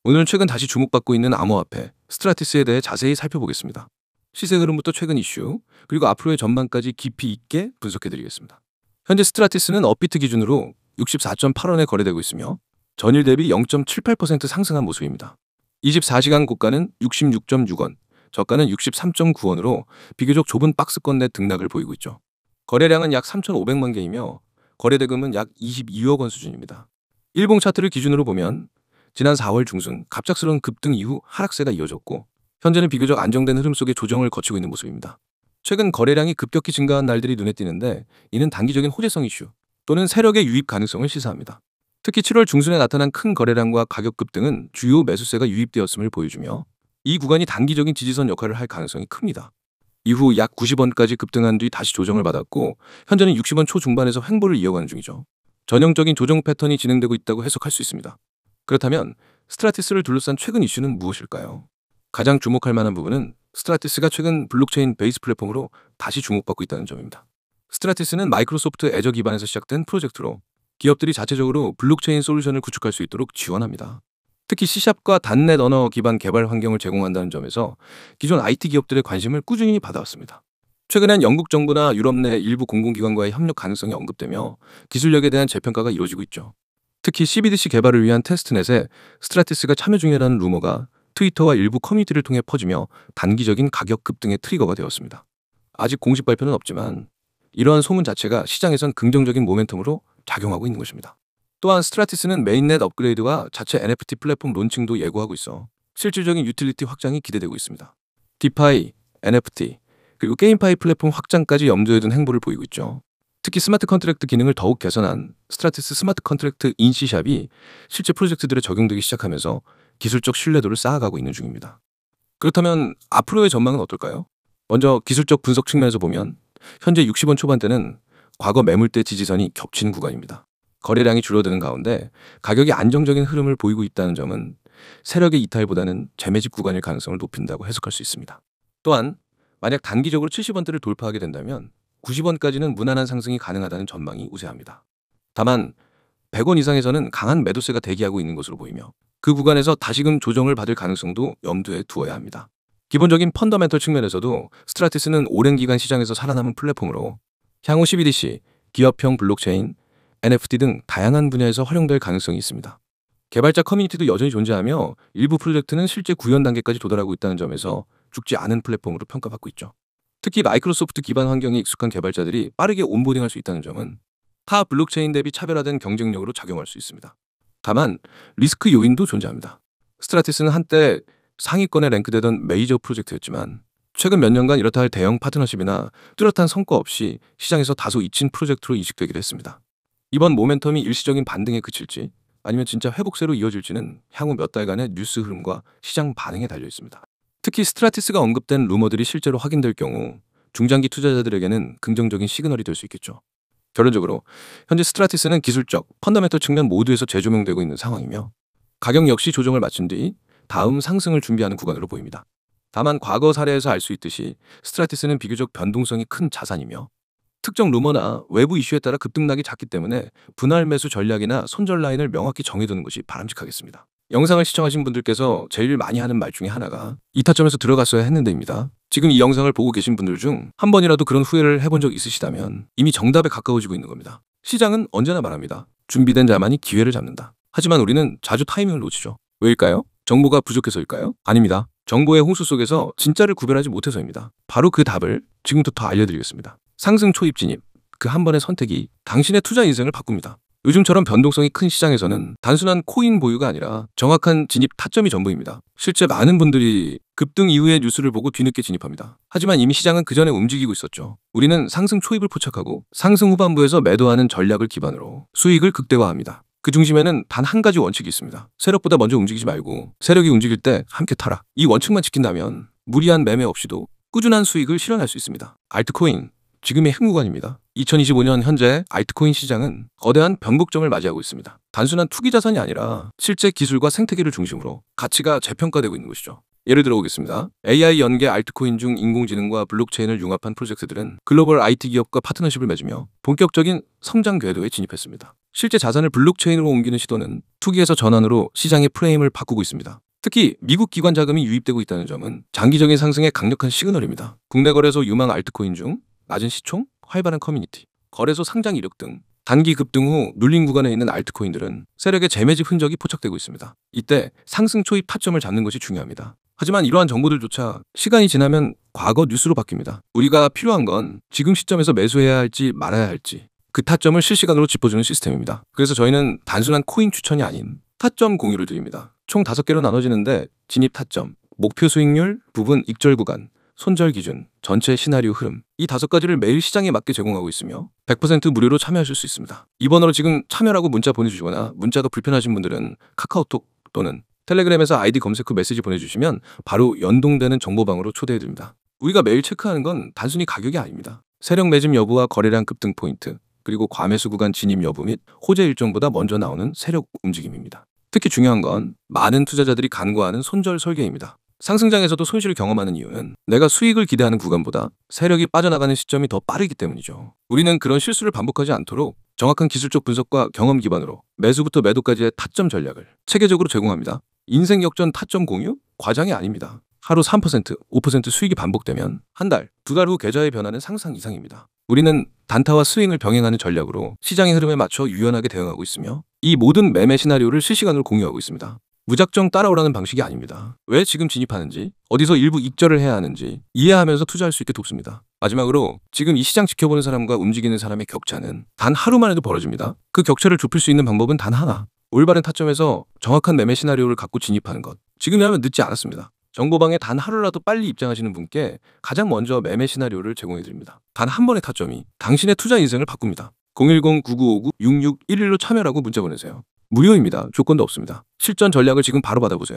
오늘은 최근 다시 주목받고 있는 암호화폐 스트라티스에 대해 자세히 살펴보겠습니다. 시세 흐름부터 최근 이슈, 그리고 앞으로의 전망까지 깊이 있게 분석해드리겠습니다. 현재 스트라티스는 업비트 기준으로 64.8원에 거래되고 있으며 전일 대비 0.78% 상승한 모습입니다. 24시간 고가는 66.6원, 저가는 63.9원으로 비교적 좁은 박스권 내 등락을 보이고 있죠. 거래량은 약 3,500만 개이며 거래대금은 약 22억 원 수준입니다. 일봉 차트를 기준으로 보면 지난 4월 중순 갑작스러운 급등 이후 하락세가 이어졌고 현재는 비교적 안정된 흐름 속에 조정을 거치고 있는 모습입니다. 최근 거래량이 급격히 증가한 날들이 눈에 띄는데 이는 단기적인 호재성 이슈 또는 세력의 유입 가능성을 시사합니다. 특히 7월 중순에 나타난 큰 거래량과 가격 급등은 주요 매수세가 유입되었음을 보여주며 이 구간이 단기적인 지지선 역할을 할 가능성이 큽니다. 이후 약 90원까지 급등한 뒤 다시 조정을 받았고 현재는 60원 초중반에서 횡보를 이어가는 중이죠. 전형적인 조정 패턴이 진행되고 있다고 해석할 수 있습니다. 그렇다면 스트라티스를 둘러싼 최근 이슈는 무엇일까요? 가장 주목할 만한 부분은 스트라티스가 최근 블록체인 베이스 플랫폼으로 다시 주목받고 있다는 점입니다. 스트라티스는 마이크로소프트 애저 기반에서 시작된 프로젝트로 기업들이 자체적으로 블록체인 솔루션을 구축할 수 있도록 지원합니다. 특히 C샵과 .NET 언어 기반 개발 환경을 제공한다는 점에서 기존 IT 기업들의 관심을 꾸준히 받아왔습니다. 최근엔 영국 정부나 유럽 내 일부 공공기관과의 협력 가능성이 언급되며 기술력에 대한 재평가가 이루어지고 있죠. 특히 CBDC 개발을 위한 테스트넷에 스트라티스가 참여 중이라는 루머가 트위터와 일부 커뮤니티를 통해 퍼지며 단기적인 가격 급등의 트리거가 되었습니다. 아직 공식 발표는 없지만 이러한 소문 자체가 시장에선 긍정적인 모멘텀으로 작용하고 있는 것입니다. 또한 스트라티스는 메인넷 업그레이드와 자체 NFT 플랫폼 론칭도 예고하고 있어 실질적인 유틸리티 확장이 기대되고 있습니다. 디파이, NFT, 그리고 게임파이 플랫폼 확장까지 염두에 둔 행보를 보이고 있죠. 특히 스마트 컨트랙트 기능을 더욱 개선한 스트라티스 스마트 컨트랙트 인 C샵이 실제 프로젝트들에 적용되기 시작하면서 기술적 신뢰도를 쌓아가고 있는 중입니다. 그렇다면 앞으로의 전망은 어떨까요? 먼저 기술적 분석 측면에서 보면 현재 60원 초반대는 과거 매물대 지지선이 겹치는 구간입니다. 거래량이 줄어드는 가운데 가격이 안정적인 흐름을 보이고 있다는 점은 세력의 이탈보다는 재매집 구간일 가능성을 높인다고 해석할 수 있습니다. 또한 만약 단기적으로 70원대를 돌파하게 된다면 90원까지는 무난한 상승이 가능하다는 전망이 우세합니다. 다만 100원 이상에서는 강한 매도세가 대기하고 있는 것으로 보이며 그 구간에서 다시금 조정을 받을 가능성도 염두에 두어야 합니다. 기본적인 펀더멘털 측면에서도 스트라티스는 오랜 기간 시장에서 살아남은 플랫폼으로 향후 CBDC, 기업형 블록체인, NFT 등 다양한 분야에서 활용될 가능성이 있습니다. 개발자 커뮤니티도 여전히 존재하며 일부 프로젝트는 실제 구현 단계까지 도달하고 있다는 점에서 죽지 않은 플랫폼으로 평가받고 있죠. 특히 마이크로소프트 기반 환경에 익숙한 개발자들이 빠르게 온보딩할 수 있다는 점은 타 블록체인 대비 차별화된 경쟁력으로 작용할 수 있습니다. 다만 리스크 요인도 존재합니다. 스트라티스는 한때 상위권에 랭크되던 메이저 프로젝트였지만 최근 몇 년간 이렇다 할 대형 파트너십이나 뚜렷한 성과 없이 시장에서 다소 잊힌 프로젝트로 인식되기도 했습니다. 이번 모멘텀이 일시적인 반등에 그칠지 아니면 진짜 회복세로 이어질지는 향후 몇 달간의 뉴스 흐름과 시장 반응에 달려 있습니다. 특히 스트라티스가 언급된 루머들이 실제로 확인될 경우 중장기 투자자들에게는 긍정적인 시그널이 될 수 있겠죠. 결론적으로 현재 스트라티스는 기술적, 펀더멘털 측면 모두에서 재조명되고 있는 상황이며 가격 역시 조정을 마친 뒤 다음 상승을 준비하는 구간으로 보입니다. 다만 과거 사례에서 알 수 있듯이 스트라티스는 비교적 변동성이 큰 자산이며 특정 루머나 외부 이슈에 따라 급등락이 잦기 때문에 분할 매수 전략이나 손절 라인을 명확히 정해두는 것이 바람직하겠습니다. 영상을 시청하신 분들께서 제일 많이 하는 말 중에 하나가 이 타점에서 들어갔어야 했는데입니다. 지금 이 영상을 보고 계신 분들 중 한 번이라도 그런 후회를 해본 적 있으시다면 이미 정답에 가까워지고 있는 겁니다. 시장은 언제나 말합니다. 준비된 자만이 기회를 잡는다. 하지만 우리는 자주 타이밍을 놓치죠. 왜일까요? 정보가 부족해서일까요? 아닙니다. 정보의 홍수 속에서 진짜를 구별하지 못해서입니다. 바로 그 답을 지금부터 알려드리겠습니다. 상승 초입 진입, 그 한 번의 선택이 당신의 투자 인생을 바꿉니다. 요즘처럼 변동성이 큰 시장에서는 단순한 코인 보유가 아니라 정확한 진입 타점이 전부입니다. 실제 많은 분들이 급등 이후의 뉴스를 보고 뒤늦게 진입합니다. 하지만 이미 시장은 그 전에 움직이고 있었죠. 우리는 상승 초입을 포착하고 상승 후반부에서 매도하는 전략을 기반으로 수익을 극대화합니다. 그 중심에는 단 한 가지 원칙이 있습니다. 세력보다 먼저 움직이지 말고 세력이 움직일 때 함께 타라. 이 원칙만 지킨다면 무리한 매매 없이도 꾸준한 수익을 실현할 수 있습니다. 알트코인, 지금의 흥구간입니다. 2025년 현재 알트코인 시장은 거대한 변곡점을 맞이하고 있습니다. 단순한 투기 자산이 아니라 실제 기술과 생태계를 중심으로 가치가 재평가되고 있는 것이죠. 예를 들어 보겠습니다. AI 연계 알트코인 중 인공지능과 블록체인을 융합한 프로젝트들은 글로벌 IT 기업과 파트너십을 맺으며 본격적인 성장 궤도에 진입했습니다. 실제 자산을 블록체인으로 옮기는 시도는 투기에서 전환으로 시장의 프레임을 바꾸고 있습니다. 특히 미국 기관 자금이 유입되고 있다는 점은 장기적인 상승의 강력한 시그널입니다. 국내 거래소 유망 알트코인 중 낮은 시총, 활발한 커뮤니티, 거래소 상장 이력 등 단기 급등 후 눌림 구간에 있는 알트코인들은 세력의 재매집 흔적이 포착되고 있습니다. 이때 상승 초입 타점을 잡는 것이 중요합니다. 하지만 이러한 정보들조차 시간이 지나면 과거 뉴스로 바뀝니다. 우리가 필요한 건 지금 시점에서 매수해야 할지 말아야 할지 그 타점을 실시간으로 짚어주는 시스템입니다. 그래서 저희는 단순한 코인 추천이 아닌 타점 공유를 드립니다. 총 5개로 나눠지는데 진입 타점, 목표 수익률, 부분 익절 구간, 손절 기준, 전체 시나리오 흐름 이 5가지를 매일 시장에 맞게 제공하고 있으며 100% 무료로 참여하실 수 있습니다. 이 번호로 지금 참여라고 문자 보내주시거나 문자가 불편하신 분들은 카카오톡 또는 텔레그램에서 아이디 검색 후 메시지 보내주시면 바로 연동되는 정보방으로 초대해드립니다. 우리가 매일 체크하는 건 단순히 가격이 아닙니다. 세력 매집 여부와 거래량 급등 포인트, 그리고 과매수 구간 진입 여부 및 호재 일정보다 먼저 나오는 세력 움직임입니다. 특히 중요한 건 많은 투자자들이 간과하는 손절 설계입니다. 상승장에서도 손실을 경험하는 이유는 내가 수익을 기대하는 구간보다 세력이 빠져나가는 시점이 더 빠르기 때문이죠. 우리는 그런 실수를 반복하지 않도록 정확한 기술적 분석과 경험 기반으로 매수부터 매도까지의 타점 전략을 체계적으로 제공합니다. 인생 역전 타점 공유? 과장이 아닙니다. 하루 3%, 5% 수익이 반복되면 한 달, 2달 후 계좌의 변화는 상상 이상입니다. 우리는 단타와 스윙을 병행하는 전략으로 시장의 흐름에 맞춰 유연하게 대응하고 있으며 이 모든 매매 시나리오를 실시간으로 공유하고 있습니다. 무작정 따라오라는 방식이 아닙니다. 왜 지금 진입하는지, 어디서 일부 익절을 해야 하는지 이해하면서 투자할 수 있게 돕습니다. 마지막으로 지금 이 시장 지켜보는 사람과 움직이는 사람의 격차는 단 하루만 해도 벌어집니다. 그 격차를 좁힐 수 있는 방법은 단 하나. 올바른 타점에서 정확한 매매 시나리오를 갖고 진입하는 것. 지금이라면 늦지 않았습니다. 정보방에 단 하루라도 빨리 입장하시는 분께 가장 먼저 매매 시나리오를 제공해드립니다. 단 한 번의 타점이 당신의 투자 인생을 바꿉니다. 010-9959-6611로 참여라고 문자 보내세요. 무료입니다. 조건도 없습니다. 실전 전략을 지금 바로 받아보세요.